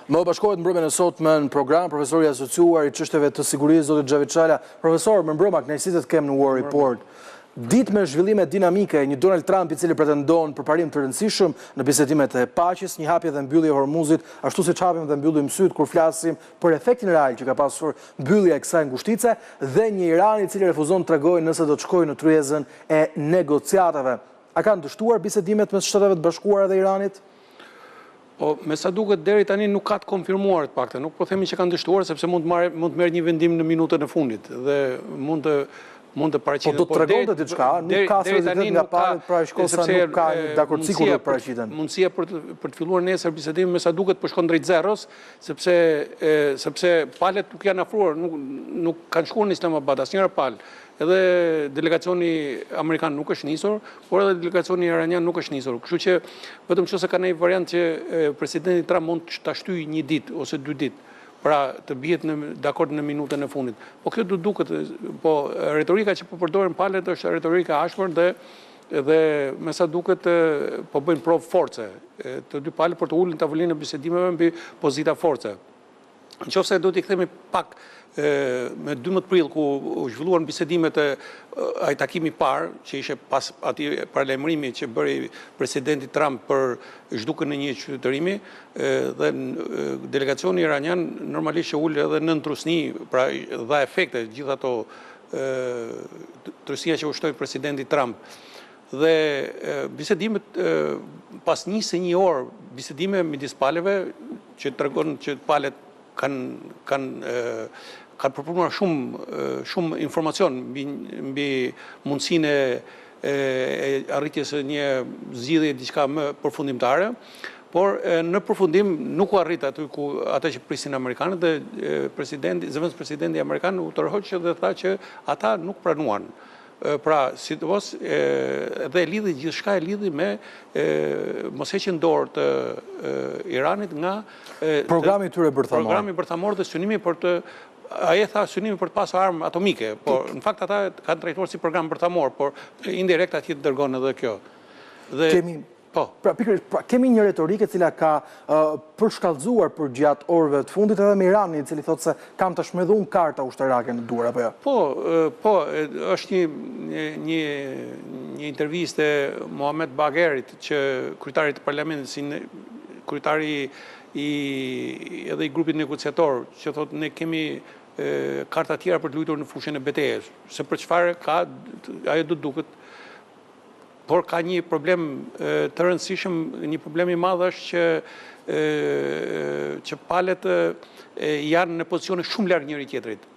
Më bashkohet mbrëmjen e sotme në program profesori asociuar i çështjeve të sigurisë zoti Xhavi Çala. Profesor, më mbrëma kënaqësi të kem në War Report. Ditë me zhvillime dinamike, një Donald Trump i cili pretendon për parim të rëndësishëm në bisedimet e paqes, një hapje dhe mbyllje e Hormuzit, ashtu siç hapim dhe mbyllim syt kur flasim për efektin real që ka pasur mbyllja e kësaj ngushtice dhe një Iran i cili refuzon të tregojë nëse do të shkojë në tryezën e negociatave. A kanë dështuar bisedimet mes Shteteve të Bashkuara dhe Iranit? Me sa duket deri tani nuk ka të konfirmuar të paktën, nuk po themi që kanë dështuar sepse mund të merr një vendim në minutën e fundit dhe mund të paraqitet. Po do të tregonte diçka, nuk ka asnjë nga palët, pra shkosa nuk ka një dakordsi kur do të paraqiten. Mundësia për të filluar nesër bisedimi me sa duket po shkon drejt zeros, sepse palët nuk janë afruar, nuk kanë shkuar në Islamabad asnjëra palë. Edhe delegacioni amerikan nuk është nisur, por edhe delegacioni iranian nuk është nisur. Kështu që vetëm nëse ka një variant që presidenti Trump mund ta shtyjë një ditë ose 2 ditë, pra të bihet dakord në minutën e fundit. Po kjo do duket, po retorika që po përdoren palët është retorika ashpër dhe me sa duket po bëjnë provë force. Të dy palët për të ulur në tavolinë e bisedimeve mbi pozita force. Nëse do t'i kthemi pak me 12 prill ku u zhvilluan bisedimet e ai takimi i parë që ishte pas atij paralajmërimi që bëri presidenti Trump për zhdukjen e një qytetërimi dhe delegacioni iranian normalisht që ul edhe nën trusni, pra dha efekte gjithë ato trusia që ushtoi presidenti Trump. Dhe bisedimet pas 21 orë bisedime midis palëve që tregon që palët kanë përpunuar shumë informacion mbi mundësinë e arritjes së një zgjidhje diçka më përfundimtare, por në përfundim nuk u arrit atë që prisin amerikanët dhe zëvendës presidenti amerikan u tërhoq dhe tha që ata nuk pranuan. Pra, sidomos dhe gjithçka e lidhi me mosheqjen dorë të Iranit nga programi i tyre bërthamor. Programi bërthamor dhe synimi për të ai tha synimi për të pasur armë atomike, por në fakt ata kanë trajtuar si program bërthamor, por indirekt atje dërgon edhe kjo. Dhe Pra, kemi një retorike e cila ka përshkallëzuar për gjatë orëve të fundit edhe me Iranin, i cili thotë se kam të shmedhun karta ushtarake në dorë, apo jo? Po, është një intervistë e Mohamed Bagherit, që kryetari të parlamentit, kryetari edhe i grupit negociator, që thotë ne kemi karta tjera për të luajtur në fushën e betejës, se për çfarë ka ajo do duket. Por ka një problem të rëndësishëm, një problem i madh është që palët janë në pozicione shumë larg njëri tjetrit.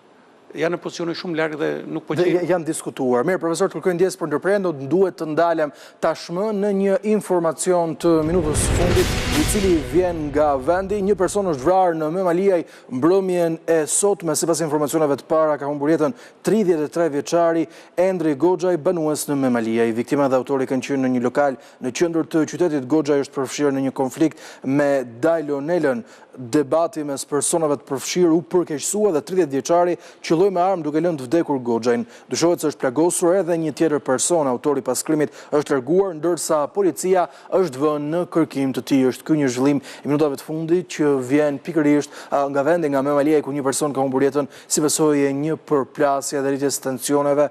Janë në pozicione shumë larg dhe nuk po gjejnë. Janë diskutuar. Mirë, profesor, të kërkoj ndjesë për ndërprerje, do duhet të ndalem tashmë në një informacion të minutës së fundit, i cili vjen nga vendi. Një person është vrarë në Memaliaj mbrëmjen e sotme, sipas informacioneve të para, ka humbur jetën 33 vjeçari Endri Goxhaj, banues në Memaliaj. Viktima dhe autori kanë qenë në një lokal në qendër të qytetit. Goxhaj është përfshirë në një konflikt me Dajlonelën. Debati mes personave të përfshirë u përkeqësua dhe 30 vjeçari qëlloi me armë duke lënë të vdekur Goxhajin. Dyshohet se është plagosur edhe një tjetër person. Autori pas krimit është larguar, ndërsa policia është vënë në kërkim të tij. Është ky një zhvillim i minutave të fundit që vjen pikërisht nga vendi, nga Memaliaj, ku një person ka humbur jetën si pasojë e një përplasje dhe rritjes tensioneve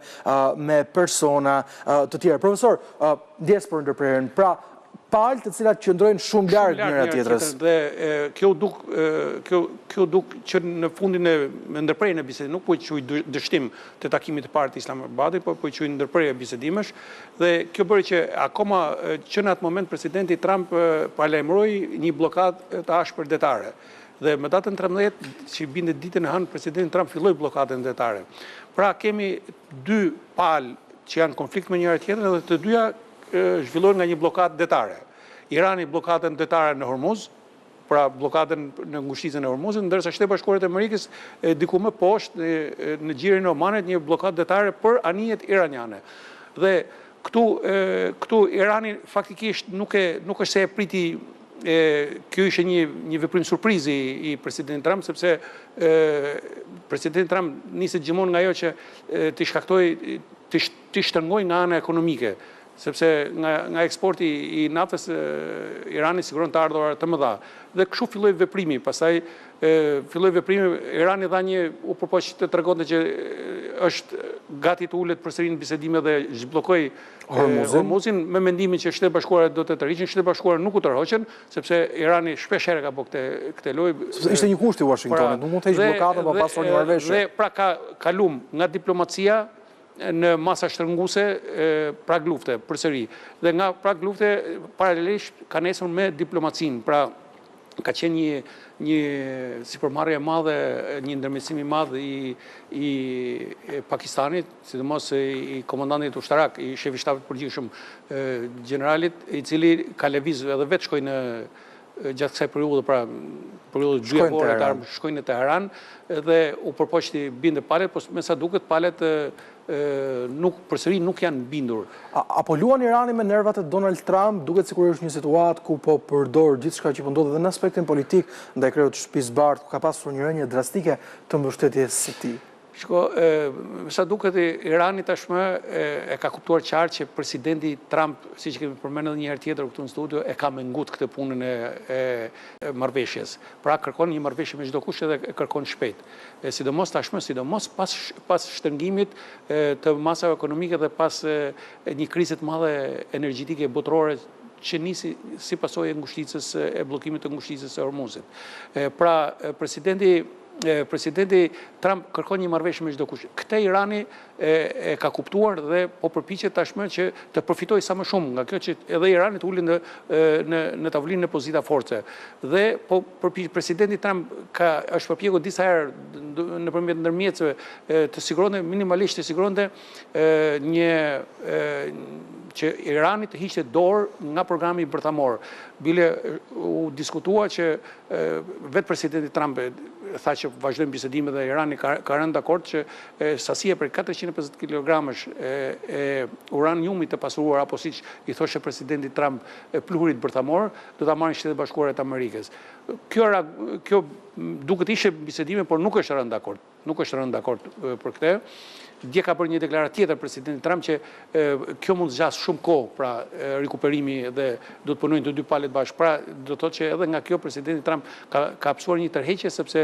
me persona të tjerë. Profesor, ndjes për ndërprerjen. Pra, palë të cilat qëndrojnë shumë larg njëra tjetrës. Dhe kjo duk që në fundin e ndërprerjen e bisedimit nuk po i quaj dështim të takimit të parë të Islamabadit, por po i quaj ndërprerje e bisedimesh. Dhe kjo bëri që akoma që në atë moment presidenti Trump paralajmëroi një bllokadë të ashpër detare. Dhe me datën 13, që binte ditën e hënë, presidenti Trump filloi bllokadën detare. Pra kemi 2 palë që janë konflikt me njëra tjetrën dhe të dyja zhvillohen nga një blokadë detare. Irani blokadën detare në Hormuz, pra blokadën në ngushticën e Hormuzit, ndërsa Shtetet Bashkuara të Amerikës diku më poshtë në gjirin e Omanit një blokadë detare për anijet iraniane. Dhe këtu Irani faktikisht nuk është se e priti. Kjo ishte një veprim surprizi i presidentit Trump, sepse presidenti Trump nisi gjithmonë nga ajo që të shkaktoi, të shtrëngoj nga ana ekonomike. sepse nga eksporti I naftës Irani siguron të ardhurar të mëdha. Dhe kështu filloi veprimi, pastaj filloi veprimi, Irani dha u përpoq të tregonte që është gati të ulet përsëri në bisedime dhe zhbllokoi Hormuzin me mendimin që Shtetet Bashkuara do të tërhiqin. Shtetet Bashkuara nuk u tërhoqën, sepse Irani shpesh herë ka bërë këtë lojë. Sepse ishte një kusht I Washingtonit, nuk mund të heqë blokadën pa pasur një marrëveshje. Dhe pra ka kalum nga diplomacia në masa shtërnguese prag lufte përsëri. Dhe nga prag lufte paralelisht ka nesër me diplomacinë. Pra ka qenë një sipërmarrje e madhe, një ndërmjetësim I madh I Pakistanit, sidomos I komandantit ushtarak, I shefi shtabit përgjithshëm generalit, I cili ka lëvizur edhe vetë shkoi në gjatë kësaj periudhe, pra periudhë dyjavore shkojnë në Teheran dhe u përpoqti binde palet, por me sa duket palet përsëri nuk janë bindur. Apo luan Irani me nervat e Donald Trump, duket sikur është një situatë ku po përdor gjithçka që po ndodh dhe në aspektin politik ndaj kreut të shtëpisë bardhë, ku ka pasur një rënje drastike të mbështetjes së tij. Shko, sa duket Irani tashmë e ka kuptuar qartë që presidenti Trump, siç kemi përmendur edhe një herë tjetër këtu në studio, e ka mengut këtë punën e marrëveshjes. Pra kërkon një marrëveshje me çdo kush edhe e kërkon shpejt. Sidomos tashmë, pas shtrëngimit të masave ekonomike dhe pas një krize të madhe energjetike botërore që nisi si pasojë e ngushticës e bllokimit të ngushticës së Hormuzit. Pra Presidenti Trump kërkon një marrëveshje me çdo kush. Këtë Irani e ka kuptuar dhe po përpiqet tashmë që të përfitojë sa më shumë nga kjo që edhe Irani të ulë në tavolinë e pozita force. Dhe po Presidenti Trump është përpjekur disa herë nëpërmjet ndërmjetësve të siguronte minimalisht që Irani të hiqte dorë nga programi bërthamor. Bile u diskutua që vetë presidenti Trump tha që vazhdojnë bisedime dhe Irani ka rënë dakord që sasia për 450 kg e uraniumit të pasuruar, apo siç I thoshte presidenti Trump, pluhurit bërthamor, do ta marrin Shtetet Bashkuara të Amerikës. Kjo duket ishte bisedime, por nuk është rënë dakord. Nuk është rënë dakord për këtë. Dje ka bërë një deklaratë tjetër presidenti Trump që kjo mund të zgjasë shumë kohë, pra rikuperimi dhe do të punojnë të dy palët bashkë. Pra do të thotë që edhe nga kjo presidenti Trump ka hapësuar një tërheqje sepse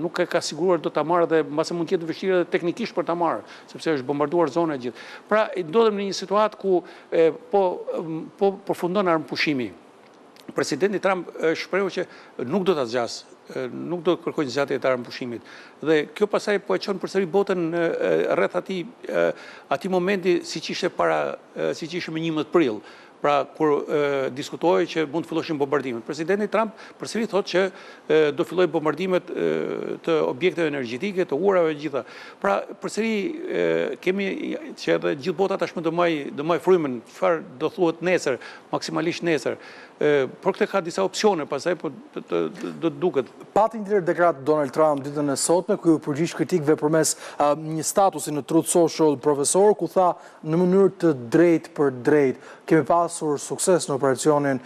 nuk e ka siguruar do ta marrë dhe mbase mund të jetë vështirë edhe teknikisht për ta marrë, sepse është bombarduar zona e gjithë. Pra ndodhem në një situatë ku po përfundon armëpushimi. Presidenti Trump shprehu që nuk do ta zgjasë, nuk do të kërkojnë zgjatje të armëpushimit. Dhe kjo pasaj po e çon përsëri botën rreth atij momenti siç ishte me 11 prill. Pra kur diskutohej që mund të filloshin bombardimet. Presidenti Trump përsëri thotë që do filloj bombardimet të objekteve energjetike, të urave gjitha. Pra përsëri kemi që edhe gjithë bota tashmë do maj frymën, çfarë do thuhet nesër, maksimalisht nesër. Por këtë ka disa opsione, pastaj po do të duket. Pati një deklaratë Donald Trump ditën e sotme ku u përgjigj kritikëve përmes një statusi në Truth Social profesor ku tha në mënyrë të drejtë për drejtë kemi pasur sukses në operacionin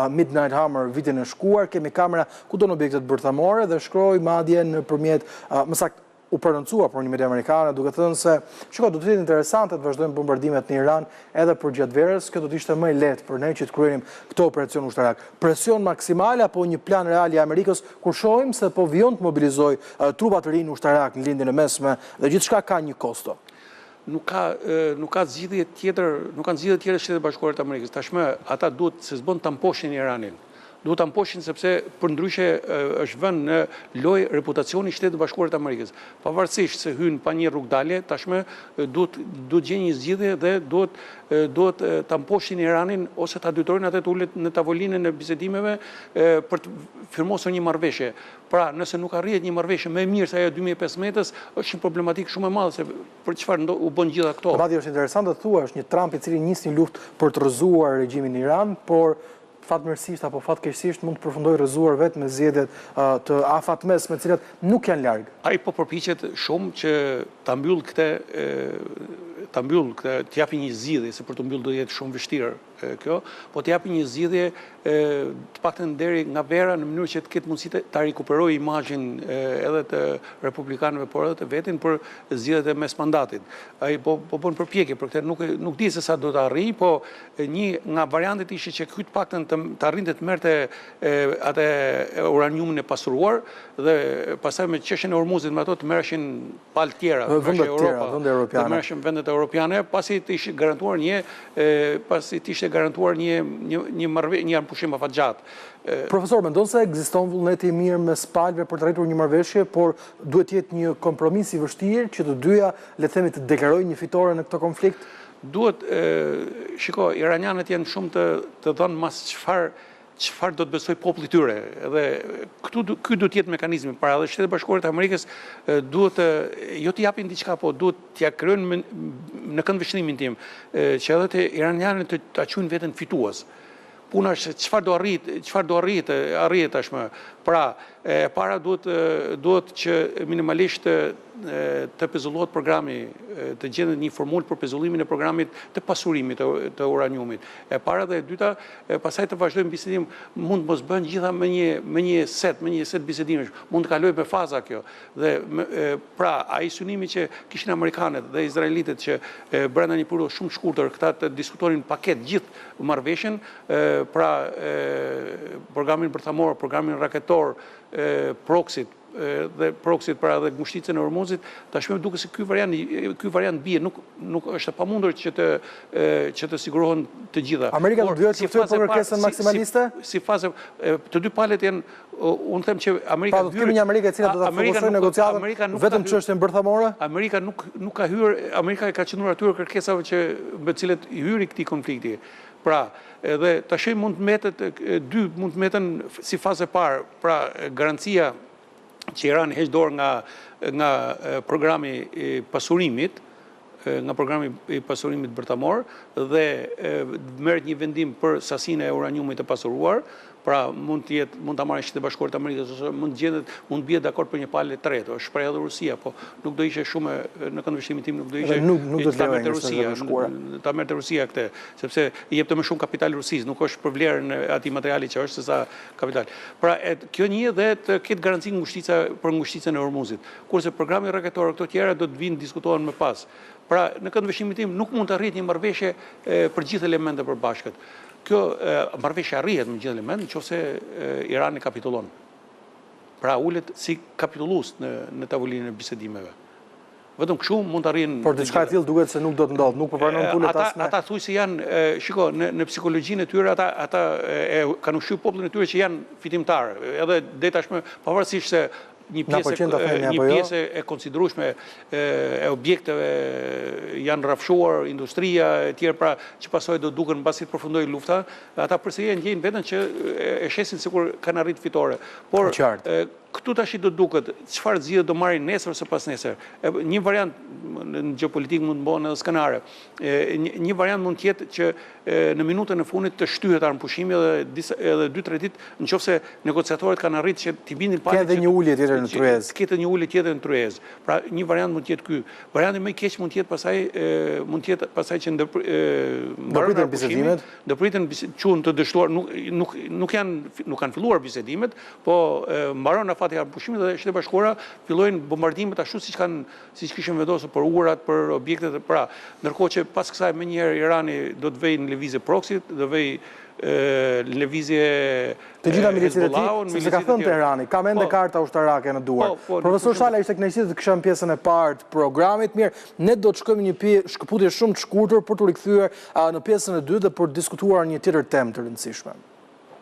Midnight Hammer vitin e shkuar, kemi kamera kudo në objektet bërthamore dhe shkroi madje nëpërmjet më saktë u prononcua për një media amerikane duke thënë se do të jetë interesante të vazhdojmë bombardimet në Iran edhe për gjatë verës, kjo do të ishte më e lehtë për ne që të kryenim këto operacion ushtarak. Presion maksimal apo një plan real I Amerikës kur shohim se po vijon të mobilizojë trupa të rinë ushtarak në lindjen e mesme dhe gjithçka ka një kosto. Nuk ka zgjidhje tjetër, nuk kanë zgjidhje tjetër Shtetet Bashkuara të Amerikës. Tashmë ata duhet se s'bën ta mposhin Iranin. Duhet ta mposhin sepse përndryshe është vënë në lojë reputacioni I Shtetit Bashkuar të Amerikës. Pavarësisht se hyn pa një rrugdalje, tashmë duhet gjejë një zgjidhje dhe duhet ta mposhin Iranin ose ta dytojnë atë të ulet në tavolinën e bisedimeve për të firmosur një marrëveshje. Pra, nëse nuk arrihet një marrëveshje më e mirë se ajo 2015-s, është një problematikë shumë e madhe se për çfarë u bën gjitha këto. Madje është interesante të thuash një Trump I cili nis një luftë për të rrëzuar regjimin Iran, por fatmirësisht apo fatkeqësisht mund të përfundojë rrëzuar vetëm me zgjedhjet të afatmesme, të cilat nuk janë larg. Ai po përpiqet shumë që ta mbyll këtë, të japi një zgjidhje, se për të mbyllë do jetë shumë vështirë kjo, po të japi një zgjidhje të paktën deri nga vera në mënyrë që të ketë mundësi ta rikuperojë imazhin edhe të republikanëve, por edhe të vetin për zgjedhjet e mes mandatit. Ai po bën përpjekje për këtë, nuk di se sa do të arrijë, po një nga variantet ishte që ky të paktën të arrinte të merrte atë uraniumin e pasuruar dhe pastaj me çështjen e Hormuzit me ato të merreshin palë tjera, vende europiane. Të merreshin vendet europiane, pasi të ishte garantuar një pushim afatgjat. Profesor, mendon se ekziston vullneti i mirë mes palëve për të arritur një marrëveshje, por duhet jetë një kompromis i vështirë që të dyja, le të themi, të deklarojnë një fitore në këtë konflikt? Duhet, shiko, iranianët janë shumë të dhënë mas çfarë do të besoj populli i tyre. Edhe ky duhet të jetë mekanizmi para dhe Shtetet Bashkuara të Amerikës duhet jo të japin diçka, po duhet t'ia krijojnë në këndvështrimin tim që edhe të iranianët ta quajnë veten fitues. Puna është çfarë do arrihet tashmë. Pra, para duhet që minimalisht të pezullohet programi, të gjendet një formulë për pezullimin e programit të pasurimit të uraniumit. E para dhe e dyta, pastaj të vazhdojmë bisedim, mund të mos bëhen gjitha me një set bisedimesh, mund të kalojë me faza kjo. Dhe pra, ai synimi që kishin amerikanët dhe izraelitët që brenda një periudhë shumë shkurtër këta të diskutonin paket gjithë marrëveshjen, pra programin bërthamor, programin raketor, proxit para dhe ngushticën e Hormuzit, tashmë duket se ky variant bie, nuk është e pamundur që të sigurohen të gjitha. Amerika do të vyejë për kërkesën maksimaliste? Si fazë, të dy palët janë, unë them që Amerika do të kemi një Amerikë e cila do ta fokusojë negociatën vetëm çështjen bërthamore? Amerika nuk ka hyrë, Amerika ka qenuar aty kërkesave me të cilët i hyri këtij konflikti. Pra, edhe tash mund të meten si fazë e parë, pra garancia që Irani heq dorë nga programi i pasurimit, bërthamor dhe merret një vendim për sasinë e uraniumit të pasuruar. Pra mund ta marrë Shtetet Bashkuara të Amerikës ose mund bie dakord për një palë tretë, shpreh edhe Rusia, po nuk do ishte shumë në këndvështrimin tim, nuk do ishte ta merrte Rusia, ta merrte Rusia këtë, sepse i jep të më shumë kapital Rusisë, nuk është për vlerën e atij materiali që është sesa kapital. Pra kjo një dhe të ketë garanci për ngushticën e Hormuzit. Kurse programi raketor, këto tjera do të vinë diskutohen më pas. Pra në këndvështrimin tim nuk mund të arrijë një marrëveshje për gjithë elementet përbashkët. Kjo marrëveshje arrihet me gjithë elementet nëse Irani kapitulon. Pra ulet si kapitullues në tavolinën e bisedimeve. Vetëm kështu mund të arrijnë. Por diçka e tillë duket se nuk do të ndodhë, nuk po pranon pulet as me. Ata thuaj se janë, shiko, në psikologjinë e tyre ata kanë ushqyer popullin e tyre që janë fitimtar. Edhe deri tashmë pavarësisht se një pjesë e konsiderueshme e objekteve janë rrafshuar, industria e tjerë, pra që pasojë do duken mbasi të përfundojë lufta, ata përsëri ndjejnë veten që e shesin sikur kanë arritur fitore. Por këtu tash do duket çfarë zgjidhje do marrin nesër ose pas nesër. Një variant në gjeopolitik mund të bëhen edhe skenare. Një variant mund të jetë që në minutën e fundit të shtyhet armpushimi dhe edhe 2-3 ditë nëse negociatorët kanë arritur që të bindin palë. Ka një ulje tjetër në tryezë. Ketë një ulje tjetër në tryezë. Pra një variant mund të jetë ky. Varianti më i keq mund të jetë pasaj që do pritën bisedimet, çun të dështuar, nuk kanë filluar bisedimet, po mbaron afati armpushimit dhe Shtetet Bashkuara fillojnë bombardimet ashtu siç kishin vendosur për urat, për objektet, pra ndërkohë që pas kësaj menjëherë Irani do të vejë në lëvizje proxit, do vejë lëvizje të gjitha milicitë e tij, sepse ka thënë Teherani, ka mende karta ushtarake në duar. Profesor Shala, ishte kënaqësi të kishim pjesën e parë të programit. Mirë, ne do të shkojmë një shkëputje shumë të shkurtër për të rikthyer në pjesën e dytë dhe për të diskutuar një tjetër temë të rëndësishme.